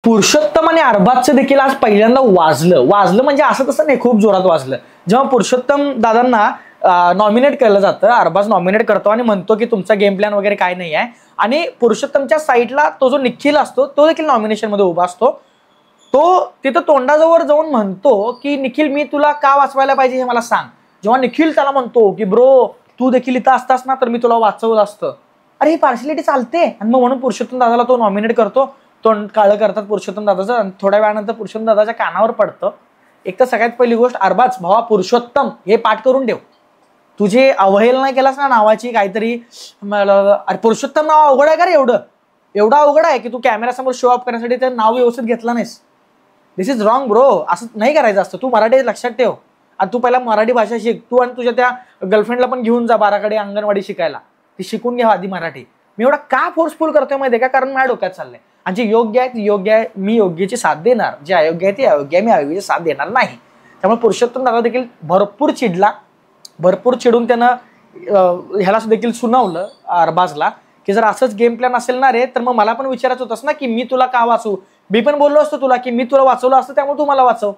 पुरुषोत्तम आणि अरबाजचं देखील आज पहिल्यांदा वाजलं म्हणजे असं तसं नाही, खूप जोरात वाजलं. जेव्हा पुरुषोत्तम दादांना नॉमिनेट केलं जातं, अरबाज नॉमिनेट करतो आणि म्हणतो की तुमचा गेम प्लॅन वगैरे काय नाही आहे, आणि पुरुषोत्तमच्या साईडला तो जो निखिल असतो तो देखील नॉमिनेशन मध्ये उभा असतो. तो तिथं तोंडाजवळ जाऊन म्हणतो की निखिल, मी तुला का वाचवायला पाहिजे हे मला सांग. जेव्हा निखिल त्याला म्हणतो की ब्रो तू देखील इथं असतास ना तर मी तुला वाचवलं असतं, अरे ही पार्शिलिटी चालते. आणि मग म्हणून पुरुषोत्तम दादाला तो नॉमिनेट करतो. तोंड काळं करतात पुरुषोत्तम दादाचं, आणि थोड्या वेळानंतर पुरुषोत्तम दादाच्या कानावर पडतं. एक तर सगळ्यात पहिली गोष्ट, अरबाज भावा पुरुषोत्तम हे पाठ करून ठेव. तुझे अवहेलना नाही केलास ना नावाची काहीतरी, अरे पुरुषोत्तम नाव अवघड आहे का रे? एवढं अवघड आहे की तू कॅमेरासमोर शो ऑफ करण्यासाठी ते नाव व्यवस्थित घेतलं नाहीस. दिस इज रॉंग ब्रो. असं नाही करायचं असतं. तू मराठी लक्षात ठेव, आणि तू पहिला मराठी भाषा शिक. तू आणि तुझ्या त्या गर्लफ्रेंडला पण घेऊन जा बाराकडे अंगणवाडी शिकायला, ती शिकून घ्या आधी मराठी. मी एवढा का फोर्सफुल करतोय माहिती आहे का? कारण माझ्या डोक्यात चाललंय, आणि जे योग्य आहे ती योग्य आहे, मी योग्यची साथ देणार. जे अयोग्य आहे ती अयोग्य आहे, मी अयोग्यची साथ देणार नाही. त्यामुळे पुरुषोत्तम दादा देखील भरपूर चिडला. भरपूर चिडून त्यानं ह्याला देखील सुनावलं अरबाजला की जर असंच गेम प्लॅन असेल ना रे, तर मग मला पण विचारायचं होतंस ना की मी तुला का वाचू. मी पण बोललो असतो तुला की मी तुला वाचवलं असतं, त्यामुळे तू मला वाचव.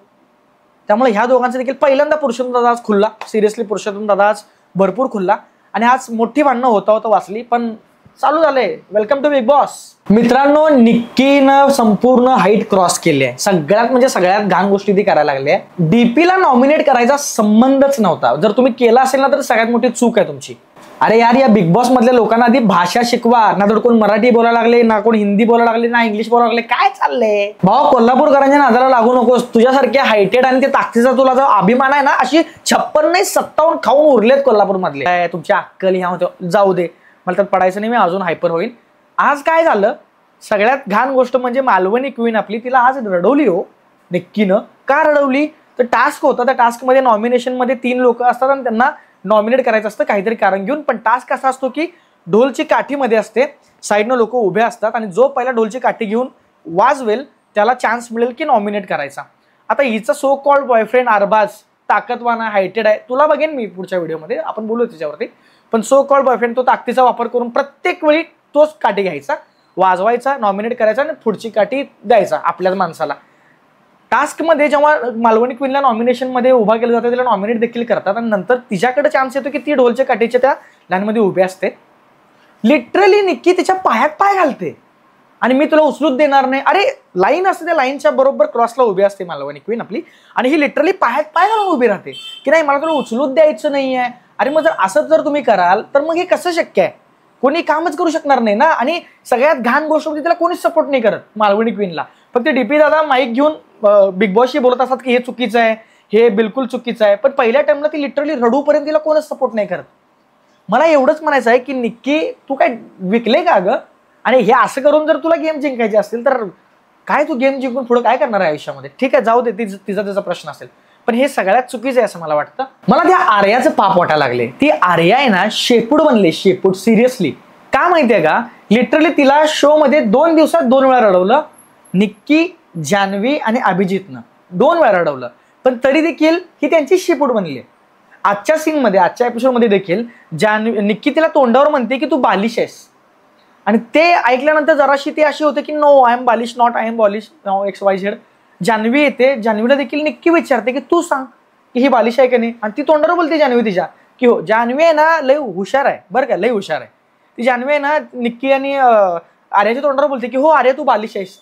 त्यामुळे ह्या दोघांचा देखील पहिल्यांदा पुरुषोत्तम दादा आज खुलला. सिरियसली पुरुषोत्तम दादा आज भरपूर खुलला, आणि आज मोठी भांडणं होता वाचली, पण चालू झाले. Welcome to Bigg Boss. मित्रांनो, निक्कीनं संपूर्ण हाईट क्रॉस केली आहे. सगळ्यात घाण गोष्टी ती करायला लागली आहे. डीपीला नॉमिनेट करायचा संबंधच नव्हता. जर तुम्ही केला असेल ना तर सगळ्यात मोठी चूक आहे तुमची. अरे यार, या बिग बॉस मधल्या लोकांना आधी भाषा शिकवा. ना तर कोण मराठी बोलायला लागले, ना कोण हिंदी बोलायला लागले, ना इंग्लिश बोलायला लागले. काय चाललंय भाऊ? कोल्हापूरकरांच्या नादाला लागू नकोस. तुझ्यासारख्या हायटेड आणि ते ताकदीचा तुला जो अभिमान आहे ना, अशी 56 नाही 57 खाऊन उरलेत कोल्हापूर मधले. तुमची अक्कल ह्या होते, जाऊ दे, मला त्यात पडायचं नाही, मी अजून हायपर होईल. आज काय झालं, सगळ्यात घाण गोष्ट म्हणजे मालवणी क्वीन आपली, तिला आज रडवली हो निक्कीनं. का रडवली? तर टास्क होता. त्या टास्कमध्ये नॉमिनेशन मध्ये 3 लोक असतात आणि त्यांना नॉमिनेट करायचं असतं काहीतरी कारण घेऊन. पण टास्क असा असतो की ढोलची काठीमध्ये असते, साईडनं लोक उभे असतात, आणि जो पहिला ढोलची काठी घेऊन वाजवेल त्याला चान्स मिळेल की नॉमिनेट करायचा. आता हिचा सो कॉल्ड बॉयफ्रेंड अरबाज ताकदवान आहे, हायटेड आहे. तुला बघेन मी पुढच्या व्हिडिओमध्ये, आपण बोलू त्याच्यावरती. पण सो कॉल्ड बॉयफ्रेंड तो ताकदीचा वापर करून प्रत्येक वेळी तोच काठी घ्यायचा, वाजवायचा, नॉमिनेट करायचा, आणि पुढची काठी द्यायचा आपल्याच माणसाला. टास्क मध्ये जेव्हा मालवणी क्वीनला नॉमिनेशन मध्ये उभा केलं जातं, तिला नॉमिनेट देखील करतात, आणि नंतर तिच्याकडे चान्स येतो की ती ढोलच्या काठीच्या त्या लाईनमध्ये उभी असते. लिटरली निक्की तिच्या पायात पाय घालते, आणि मी तुला उचलूच देणार नाही. अरे लाईन असते, त्या लाईनच्या बरोबर क्रॉसला उभी असते मालवणी क्वीन आपली, आणि ही लिटरली पायात पाय घालून उभी राहते की नाही मला तुला उचलूच द्यायचं नाहीये. अरे मग जर असंच जर तुम्ही कराल तर मग हे कसं शक्य आहे? कोणी कामच करू शकणार नाही ना. आणि सगळ्यात घाण गोष्ट म्हणजे त्याला कोणीच सपोर्ट नाही करत मालवणी क्वीनला. फक्त डीपी दादा माईक घेऊन बिग बॉसशी बोलत असतात की हे चुकीचं आहे, हे बिलकुल चुकीचं आहे. पण पहिल्या टाइमला ती लिटरली रडूपर्यंत तिला कोणच सपोर्ट नाही करत. मला एवढंच म्हणायचं आहे की निक्की तू काय विकले का ग? आणि हे असं करून जर तुला गेम जिंकायचे असतील तर काय तू गेम जिंकून पुढे काय करणार आहे आयुष्यामध्ये? ठीक आहे, जाऊ दे, तिचा त्याचा प्रश्न असेल, पण हे सगळ्यात चुकीचं आहे असं मला वाटतं. मला त्या आर्याचं पाप वाटायला लागले. ती आर्या आहे ना शेपूट बनले, शेपूट. सिरियसली का माहितीये का? लिटरली तिला शो मध्ये 2 दिवसात 2 वेळा रडवलं. निक्की, जान्हवी आणि अभिजितनं 2 वेळा रडवलं, पण तरी देखील ही त्यांची शेपूट बनली. आजच्या सीन मध्ये, आजच्या एपिसोड मध्ये देखील निक्की तिला तोंडावर म्हणते की तू बालिश आहेस, आणि ते ऐकल्यानंतर जराशी ती अशी होते की no I am balish, not I am balish, no XYZ. Janhvi येते, जान्हवीला देखील निक्की विचारते की तू सांग की ही बालिश आहे का नाही, आणि ती तोंडावर बोलते जान्हवी तिच्या की हो जान्हवी आहे ना लय हुशार आहे बरं का, लय हुशार आहे ती जान्हवी आहे ना. निक्की आणि आर्याच्या तोंडावर बोलते की हो आर्या तू बालिश आहेस.